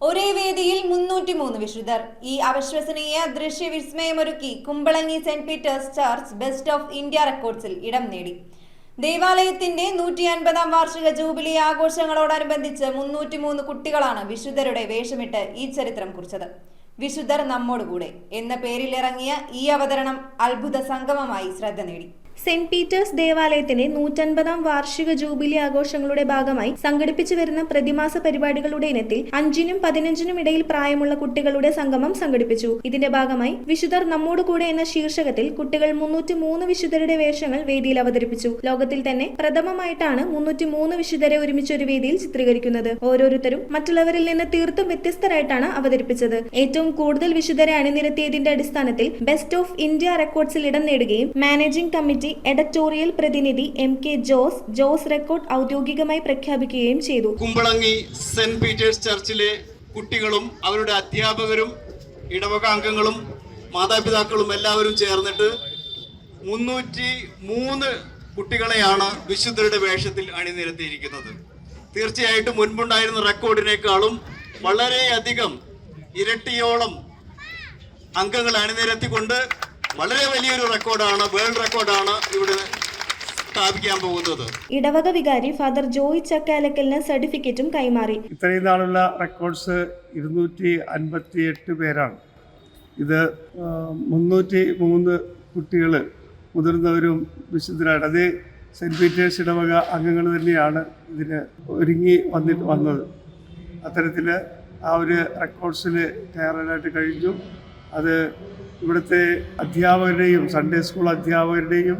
ഒരേ വേദിയിൽ 303 വിശുദ്ധർ. ഈ അവിശ്വസനീയ ദൃശ്യവിസ്മയമൊരുക്കി Kumbalangi Saint Peter's church best of India റെക്കോർഡ്സിൽ ഇടം നേടി. ദേവാലയത്തിന്റെ 150-ാം വാർഷിക ജൂബിലി ആഘോഷങ്ങളോടനുബന്ധിച്ച് 303 കുട്ടികളാണ് വിശുദ്ധരുടെ വേഷമിട്ട് ഈ ചരിത്രം കുറിച്ചത്. വിശുദ്ധർ നമ്മോടുകൂടെ എന്ന പേരിൽ ഇറങ്ങിയ ഈ അവതരണം അത്ഭുത സംഗമമായി ശ്രദ്ധ നേടി. സെന്റ് പീറ്റേഴ്സ് ദേവാലയത്തിന്റെ 150-ാം വാർഷിക ജൂബിലി ആഘോഷങ്ങളുടെ ഭാഗമായി സംഘടിപ്പിച്ചു വരുന്ന പ്രതിമാസ പരിപാടികളുടെ ഇനത്തിൽ 5-നും 15-നും ഇടയിൽ പ്രായമുള്ള കുട്ടികളുടെ സംഗമം സംഘടിപ്പിച്ചു. ഇതിന്റെ ഭാഗമായി വിശുദ്ധർ നമ്മോടുകൂടെ എന്ന ശീർഷകത്തിൽ കുട്ടികൾ 303 വിശുദ്ധരുടെ വേഷങ്ങൾ വേദിയിൽ അവതരിപ്പിച്ചു. ലോകത്തിൽ തന്നെ പ്രഥമമായിട്ടാണ് 303 വിശുദ്ധരെ ഒരുമിച്ച് ഒരു വേദിയിൽ ചിത്രീകരിക്കുന്നത്. ഓരോരുത്തരും മറ്റുള്ളവരിൽ നിന്ന് തീർത്തും വ്യത്യസ്തരായിട്ടാണ് അവതരിപ്പിച്ചത്. ഏറ്റവും കൂടുതൽ വിശുദ്ധരെ അണിനിരത്തിയതിന്റെ അടിസ്ഥാനത്തിൽ ബെസ്റ്റ് ഓഫ് ഇന്ത്യ റെക്കോർഡ്സിൽ ഇടം നേടുകയും മാനേജിംഗ് കമ്മിറ്റി എഡിറ്റോറിയൽ പ്രതിനിധി MK ജോസ് റെക്കോർഡ് ഔദ്യോഗികമായി പ്രഖ്യാപിക്കുകയും ചെയ്തു. കുമ്പളങ്ങി സെന്റ് പീറ്റേഴ്സ് ചർച്ചിലെ കുട്ടികളും അവരുടെ അധ്യാപകരും ഇടവക അംഗങ്ങളും മാതാപിതാക്കളും എല്ലാവരും ചേർന്നിട്ട് 303 കുട്ടികളെയാണ് വിശുദ്ധരുടെ വേഷത്തിൽ അണിനിരത്തിയിരിക്കുന്നത്. തീർച്ചയായിട്ടും മുൻപുണ്ടായിരുന്ന റെക്കോർഡിനേക്കാളും വളരെയധികം ഇരട്ടിയോളം അംഗങ്ങൾ അണിനിരത്തിക്കൊണ്ട് വളരെ വലിയൊരു റെക്കോർഡാണ്, വേൾഡ് റെക്കോർഡാണ് ഇവിടെ സ്ഥാപിക്കാൻ പോകുന്നത്. ഇടവക വികാരി ഫാദർ ജോയ് ചക്കാലക്കലിന് സർട്ടിഫിക്കറ്റും കൈമാറി. ഇത്രയും നാളുള്ള റെക്കോർഡ്സ് 258 പേരാണ്. ഇത് 303 കുട്ടികൾ മുതിർന്നവരും വിശുദ്ധരാണ്. അത് സെന്റ് പീറ്റേഴ്സ് ഇടവക അംഗങ്ങൾ തന്നെയാണ് ഇതിന് ഒരുങ്ങി വന്നത്. അത്തരത്തിൽ ആ ഒരു റെക്കോർഡ്സിൽ കയറാനായിട്ട് കഴിഞ്ഞു. അത് ഇവിടുത്തെ അധ്യാപകരുടെയും സൺഡേ സ്കൂൾ അധ്യാപകരുടെയും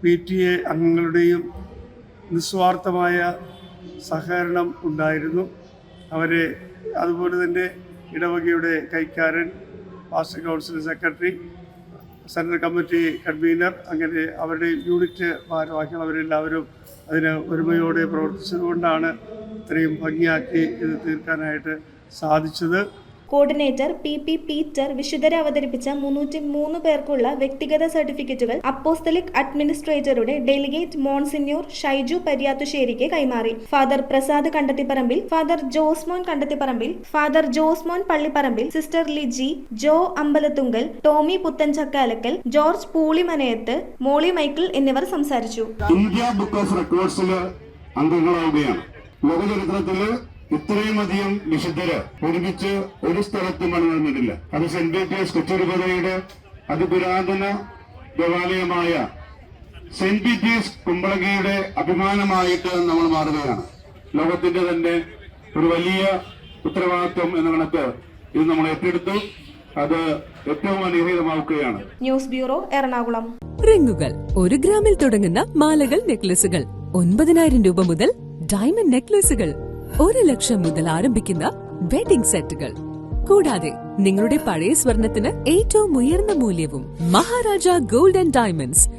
PTA അംഗങ്ങളുടെയും നിസ്വാർത്ഥമായ സഹകരണം ഉണ്ടായിരുന്നു. അവരെ അതുപോലെ തന്നെ ഇടവകയുടെ കൈക്കാരൻ, pastor council secretary, central committee convener, അങ്ങനെ അവരുടെ യൂണിറ്റ് ഭാരവാഹികൾ അവരെല്ലാവരും അതിന് ഒരുമയോടെ പ്രവർത്തിച്ചതുകൊണ്ടാണ് ഇത്രയും ഭംഗിയാക്കി ഇത് തീർക്കാനായിട്ട് സാധിച്ചത്. കോർഡിനേറ്റർ PP പീറ്റർ വിശുദ്ധരെ അവതരിപ്പിച്ച 303 പേർക്കുള്ള വ്യക്തിഗത സർട്ടിഫിക്കറ്റുകൾ അപ്പോസ്തലിക് അഡ്മിനിസ്ട്രേറ്ററുടെ ഡെലിഗേറ്റ് മോൺസിന്യൂർ ഷൈജു പരിയാത്തുശ്ശേരിക്ക് കൈമാറി. Father Prasad Kandathiparambil, father Josmon Kandathiparambil, father Josmon Pallipparambil, sister Liji, Joe Ambalathunkal, Tommy Puthenchakkalakkal, George Poolimanayath, Molly Michael എന്നിവർ സംസാരിച്ചു. ഇന്ത്യ ബുക്ക് ഓഫ് റെക്കോർഡ്സില് അംഗങ്ങളാവുകയാണ്. ലോകചരിത്രത്തില് ഇത്രയും അധികം വിശുദ്ധര് ഒരുമിച്ച് ഒരു സ്ഥലത്തും അണിനിരന്നിട്ടില്ല. അത് സെന്റ് പീറ്റേഴ്സ് കൊച്ചുരൂപതയുടെ അതിപുരാതന ദേവാലയമായ സെന്റ് പീറ്റേഴ്സ് കുമ്പളങ്ങിയുടെ അഭിമാനമായിട്ട് നമ്മൾ മാറുകയാണ്. ലോകത്തിന്റെ തന്നെ ഒരു വലിയ ഉത്തരവാദിത്വം എന്ന കണക്ക് ഇത് നമ്മൾ ഏറ്റെടുത്തു. അത് ഏറ്റവും അനുഗ്രഹീതമാവുകയാണ്. News bureau, Ernakulam. റിങ്ങുകൾ 1 ഗ്രാമിൽ തുടങ്ങുന്ന മാലകൾ, നെക്ലസുകൾ 9,000 രൂപ മുതൽ ഡയമണ്ട് നെക്ലസുകൾ 1 ലക്ഷം മുതൽ ആരംഭിക്കുന്ന വെഡിംഗ് സെറ്റുകൾ, കൂടാതെ നിങ്ങളുടെ പഴയ സ്വർണത്തിന് ഏറ്റവും ഉയർന്ന മൂല്യവും. Maharaja gold and diamonds,